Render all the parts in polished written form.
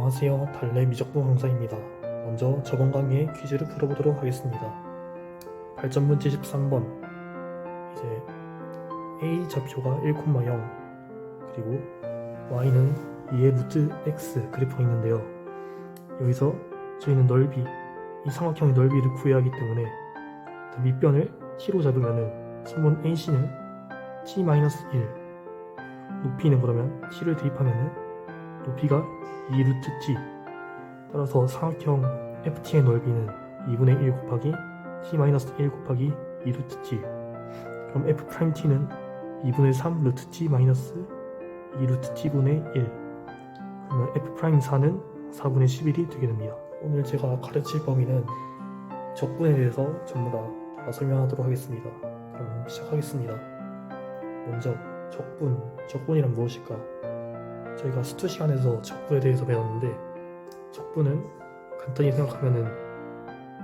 안녕하세요. 달래 미적분 강사입니다. 먼저 저번 강의의 퀴즈를 풀어보도록 하겠습니다. 발전문제 13번. 이제 A 좌표가 1,0 그리고 Y는 2의 루트 X 그래프가 있는데요. 여기서 저희는 넓이, 이 삼각형의 넓이를 구해야 하기 때문에 밑변을 t로 잡으면은 선분 AC는 t-1, 높이는 그러면 t를 대입하면은 높이가 2 루트 t. 따라서 삼각형 FT의 넓이는 2분의 1 곱하기 t-1 곱하기 2 루트 t. 그럼 F'T는 2분의 3 루트 t 마이너스 2 루트 t분의 1. 그러면 F'4는 4분의 11이 되게 됩니다. 오늘 제가 가르칠 범위는 적분에 대해서 전부 다 설명하도록 하겠습니다. 그럼 시작하겠습니다. 먼저 적분이란 무엇일까? 저희가 수투 시간에서 적분에 대해서 배웠는데, 적분은 간단히 생각하면은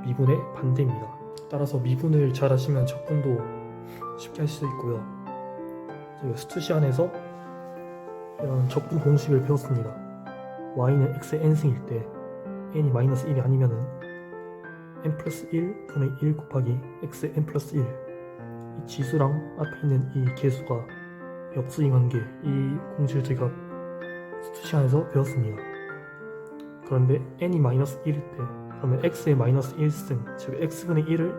미분의 반대입니다. 따라서 미분을 잘 하시면 적분도 쉽게 할 수 있고요. 저희가 수투 시간에서 이런 적분 공식을 배웠습니다. y는 x의 n승일 때 n이 마이너스 1이 아니면은 n 플러스 1 분의 1 곱하기 x의 n 플러스 1. 이 지수랑 앞에 있는 이 개수가 역수인 관계, 이 공식을 저희가 수투 시간에서 배웠습니다. 그런데 n이 마이너스 1일 때 그러면 x의 마이너스 1승, 즉 x분의 1을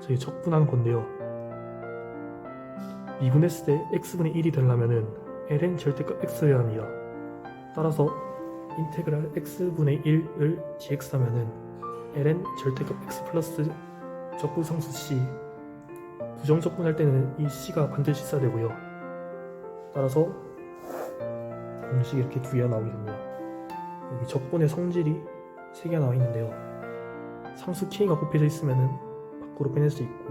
저희 적분한 건데요. 미분했을 때 x분의 1이 되려면은 ln 절대값 x여야 합니다. 따라서 인테그랄 x분의 1을 dx 하면은 ln 절대값 x 플러스 적분상수 c, 부정적분할 때는 이 c가 반드시 있어야 되고요. 따라서 공식이 이렇게 두 개가 나오게 됩니다. 여기 적분의 성질이 3개가 나와 있는데요. 상수 k가 곱해져 있으면은 밖으로 빼낼 수 있고,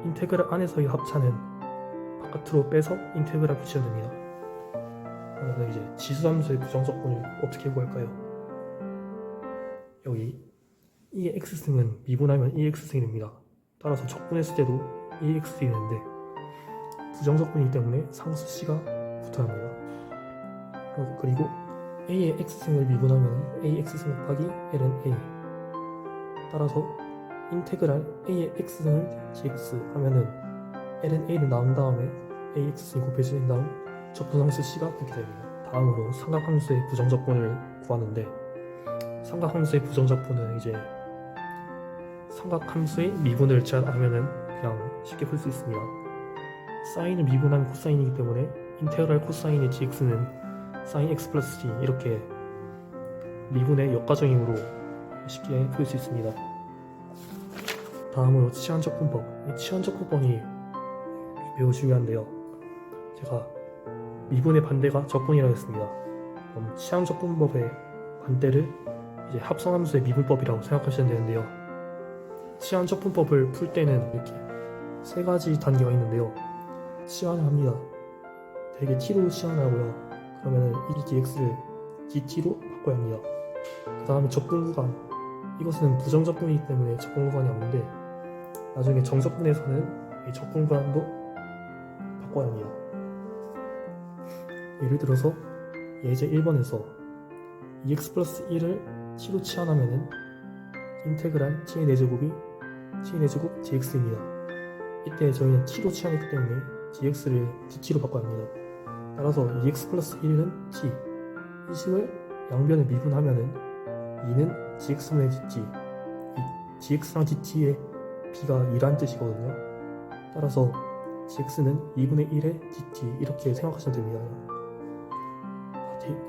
인테그랄 안에서의 합차는 바깥으로 빼서 인테그랄 붙이면 됩니다. 그러면 이제 지수함수의 부정적분을 어떻게 구할까요? 여기 이의 x승은 미분하면 2x승이 됩니다. 따라서 적분했을 때도 2x승이 되는데 부정적분이기 때문에 상수 c가 붙어야 합니다. 그리고 a의 x승을 미분하면 ax승 곱하기 ln a. 따라서 인테그랄 a의 x승을 dx 하면은 ln a를 나온 다음에 ax승이 곱해진 다음 적분상수 c가 붙게 됩니다. 다음으로 삼각함수의 부정적분을 구하는데, 삼각함수의 부정적분은 이제 삼각함수의 미분을 잘 알면은 그냥 쉽게 풀 수 있습니다. 사인을 미분하면 코사인이기 때문에 인테그랄 코사인의 dx는 sin x 플러스 c, 이렇게 미분의 역과정이므로 쉽게 풀 수 있습니다. 다음으로 치환적분법. 이 치환적분법이 매우 중요한데요. 제가 미분의 반대가 적분이라고 했습니다. 그럼 치환적분법의 반대를 이제 합성함수의 미분법이라고 생각하시면 되는데요. 치환적분법을 풀 때는 이렇게 3가지 단계가 있는데요. 치환을 합니다. 대개 t로 치환을 하고요. 그러면은 이 dx를 dt로 바꿔야 합니다. 그 다음에 적분구간, 이것은 부정적분이기 때문에 적분구간이 없는데 나중에 정적분에서는 이 적분구간도 바꿔야 합니다. 예를 들어서 예제 1번에서 2x 플러스 1을 t로 치환하면은 인테그랄 t의 4제곱이 t의 4제곱 dx입니다. 이때 저희는 t로 치환했기 때문에 dx를 dt로 바꿔야 합니다. 따라서 2x 플러스 1은 t, 이 식을 양변을 미분하면은 2는 dx분의 dt, 이 dx랑 dt의 b가 2라는 뜻이거든요. 따라서 dx는 2분의 1의 dt, 이렇게 생각하시면 됩니다.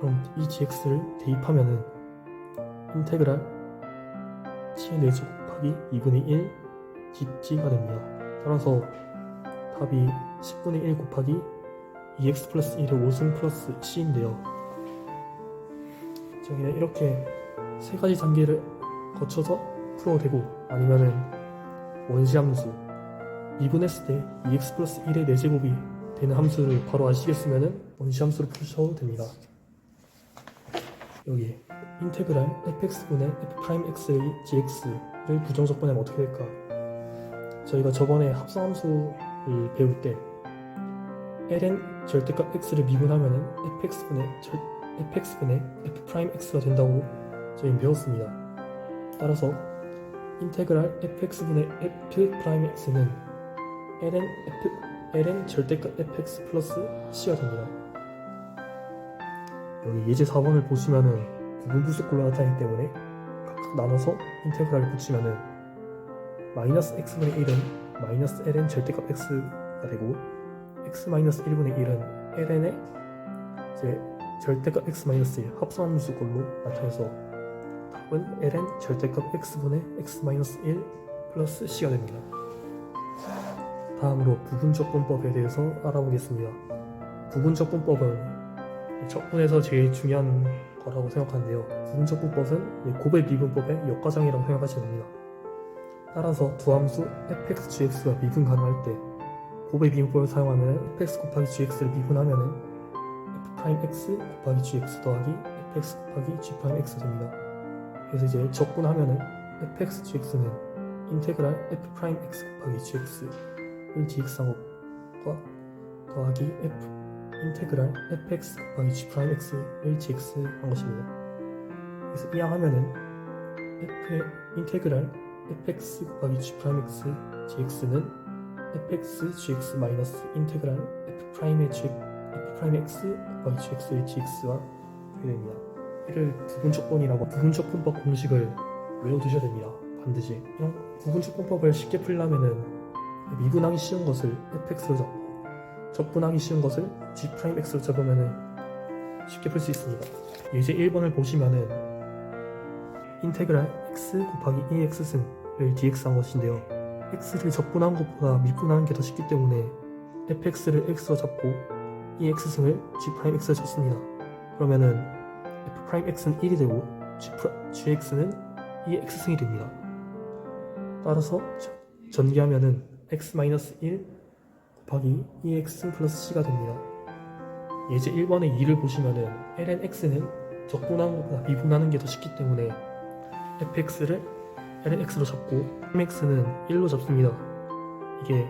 그럼 이 dx를 대입하면은 인테그랄 t의 4제곱 곱하기 2분의 1 dt가 됩니다. 따라서 답이 10분의 1 곱하기 2x 플러스 1의 5승 플러스 c인데요. 저희는 이렇게 3가지 단계를 거쳐서 풀어도 되고, 아니면은 원시함수, 미분했을 때 2x 플러스 1의 4제곱이 되는 함수를 바로 아시겠으면은 원시함수로 푸셔도 됩니다. 여기 인테그랄 fx분의 f'x의 dx를 부정적분하면 어떻게 될까? 저희가 저번에 합성함수를 배울 때 ln 절대값 x를 미분하면은 fx분의 fx분의 f'x가 된다고 저희는 배웠습니다. 따라서 인테그랄 fx분의 f'x는 ln 절대값 fx 플러스 c가 됩니다. 여기 예제 4번을 보시면은 부분부속꼴로 나타나기 때문에 각각 나눠서 인테그랄을 붙이면은 마이너스 x분의 1은 마이너스 ln 절대값 x가 되고 x 마이너스 1분의 1은 ln의 이제 절대값 x 마이너스 1 합성한 부속꼴로 나타내서 답은 ln 절대값 x분의 x 마이너스 1 플러스 c가 됩니다. 다음으로 부분적분법에 대해서 알아보겠습니다. 부분적분법은 적분에서 제일 중요한 거라고 생각하는데요. 부분적분법은 곱의 미분법의 역과정이라고 생각하시면 됩니다. 따라서 두 함수 fx, gx가 미분 가능할 때 곱의 미분법을 사용하면 fx 곱하기 gx를 미분하면 f'x 곱하기 gx 더하기 fx 곱하기 g'x가 됩니다. 그래서 이제 적분하면 fx, gx는 인테그랄 f'x 곱하기 gx를 dx한 것과 더하기 인테그랄 fx 곱하기 g'x를 dx한 것입니다. 그래서 이항하면은 인테그랄 fx 곱하기 g'x dx는 fx gx 마이너스 인테그랄 f'x 곱하기 gx의 dx가 되게 됩니다. 이를 부분적분이라고 부분적분법 공식을 외워두셔야 됩니다. 반드시 이런 부분적분법을 쉽게 풀려면은 미분하기 쉬운 것을 fx로 잡고 적분하기 쉬운 것을 g'x로 잡으면은 쉽게 풀 수 있습니다. 예제 1번을 보시면은 인테그랄 x 곱하기 2x승을 dx한 것인데요. x를 적분한 것보다 미분하는 게 더 쉽기 때문에 fx를 x로 잡고 2x승을 g'x로 잡습니다. 그러면은 f'x는 1이 되고 gx는 2x승이 됩니다. 따라서 전개하면은 x-1 곱하기 2x 플러스 c가 됩니다. 예제 1번의 2를 보시면은 ln x는 적분한 것보다 미분하는 게 더 쉽기 때문에 fx를 ln x로 잡고 mx는 1로 잡습니다. 이게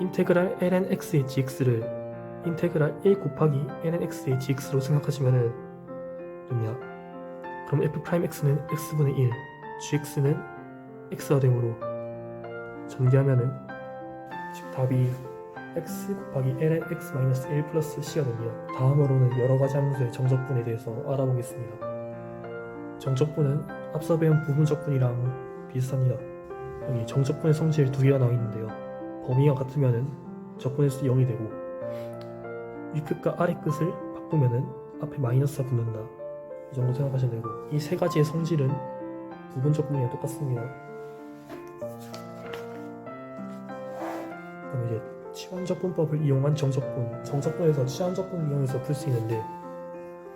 인테그랄 ln x의 gx를 인테그랄 1 곱하기 ln x의 gx로 생각하시면은 됩니다. 그럼 f'x는 x분의 1, gx는 x가 되므로 전개하면은 즉 답이 x 곱하기 ln x-1 플러스 c가 됩니다. 다음으로는 여러가지 함수의 정적분에 대해서 알아보겠습니다. 정적분은 앞서 배운 부분적분이랑 비슷합니다. 여기 정적분의 성질 두 개가 나와 있는데요. 범위가 같으면은 적분의 수 0이 되고 위끝과 아래 끝을 바꾸면은 앞에 마이너스가 붙는다. 이 정도 생각하시면 되고 이 세 가지의 성질은 부분적분이랑 똑같습니다. 그럼 이제 치환적분법을 이용한 정적분, 정적분에서 치환적분을 이용해서 풀 수 있는데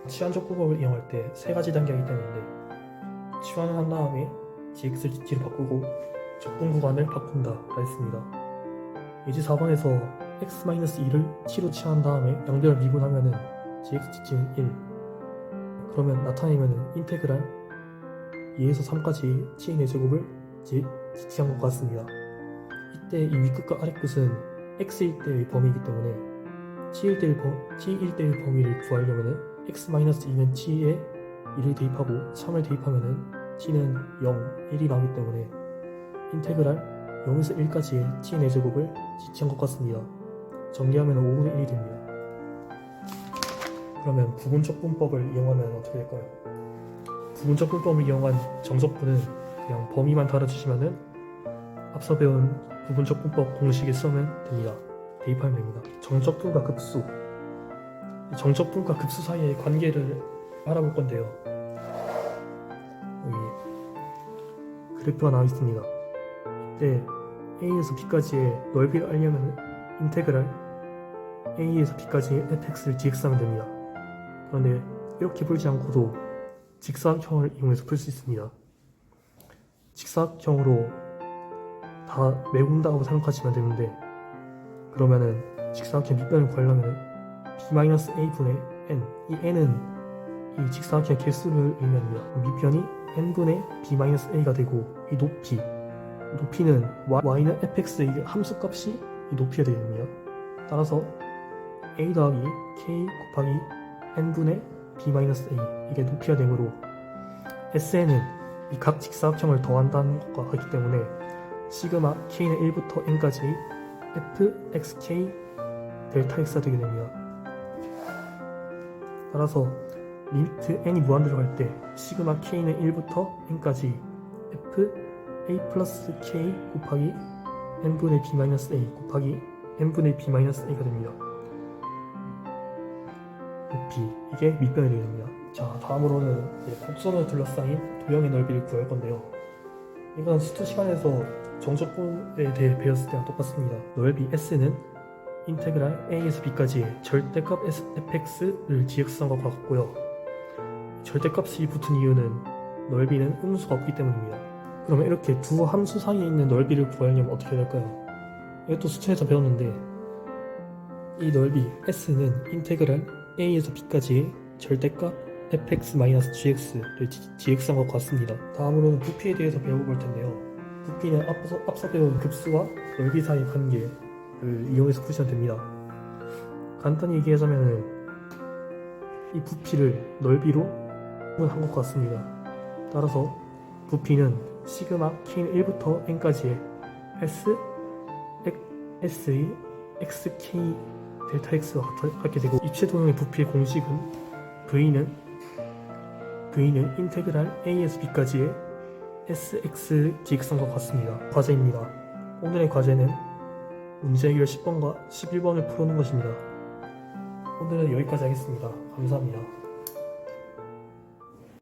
치환적분법을 이용할 때 세 가지 단계가 있다는데 치환을 한 다음에 dx를 dt로 바꾸고 적분 구간을 바꾼다 라 했습니다. 예제 4번에서 x-2를 t로 치환한 다음에 양변을 미분하면은 dx dt는 1 그러면 나타내면은 인테그랄 2에서 3까지 t의 제곱을 dt한 것 같습니다. 이때 이 위끝과 아래 끝은 x일 때의 범위이기 때문에 t일 때의 범위를 구하려면은 x-2는 t에 1을 대입하고 3을 대입하면은 t는 0, 1이 나오기 때문에 인테그랄 0에서 1까지의 t의 제곱을 dt한 것 같습니다. 전개하면 5분의 1이 됩니다. 그러면 부분적분법을 이용하면 어떻게 될까요? 부분적분법을 이용한 정적분은 그냥 범위만 달아주시면은 앞서 배운 부분적분법 공식에 쓰면 됩니다. 대입하면 됩니다. 정적분과 급수, 정적분과 급수 사이의 관계를 알아볼 건데요. 여기 그래프가 나와 있습니다. 이때 A에서 B까지의 넓이를 알려면 인테그랄 A에서 B까지의 fx를 dx하면 됩니다. 그런데 이렇게 풀지 않고도 직사각형을 이용해서 풀 수 있습니다. 직사각형으로 다 메운다고 생각하시면 되는데 그러면은 직사각형 밑변을 구하려면 b-a분의 n 이 n은 이 직사각형 개수를 의미합니다. 밑변이 n분의 b-a가 되고 이 높이는 y는 fx의 함수값이 이 높이가 되게 됩니다. 따라서 a 더하기 k 곱하기 n분의 b-a 이게 높이가 되므로 Sn은 이 각 직사각형을 더한다는 것과 같기 때문에 시그마 k는 1부터 n까지 fxk 델타 x가 되게 됩니다. 따라서 리미트 n이 무한대로 갈 때 시그마 k는 1부터 n까지 f a 플러스 k 곱하기 n분의 b-a 곱하기 n분의 b-a가 됩니다. 높이, 이게 밑변이 되게 됩니다. 자, 다음으로는 곡선을 둘러싸인 도형의 넓이를 구할 건데요. 이건 수투 시간에서 정적분에 대해 배웠을 때랑 똑같습니다. 넓이 S는 인테그랄 A에서 B까지의 절대값 fx를 gx한 것과 같고요. 절대값이 붙은 이유는 넓이는 음수가 없기 때문입니다. 그러면 이렇게 두 함수 사이에 있는 넓이를 구하려면 어떻게 해야 될까요? 이것도 수천에서 배웠는데 이 넓이 S는 인테그랄 A에서 B까지의 절대값 fx-gx를 gx한 것과 같습니다. 다음으로는 부피에 대해서 배워볼 텐데요. 부피는 앞서 배운 급수와 넓이 사이의 관계를 이용해서 푸시면 됩니다. 간단히 얘기하자면 이 부피를 넓이로 한 것 같습니다. 따라서 부피는 시그마 k는 1부터 n까지의 s의 xk 델타 x와 같게 되고, 입체도형의 부피의 공식은 v는 인테그랄 a에서 b까지의 sx gx과 같습니다. 과제입니다. 오늘의 과제는 문제 해결 10번과 11번을 풀어놓은 것입니다. 오늘은 여기까지 하겠습니다. 감사합니다.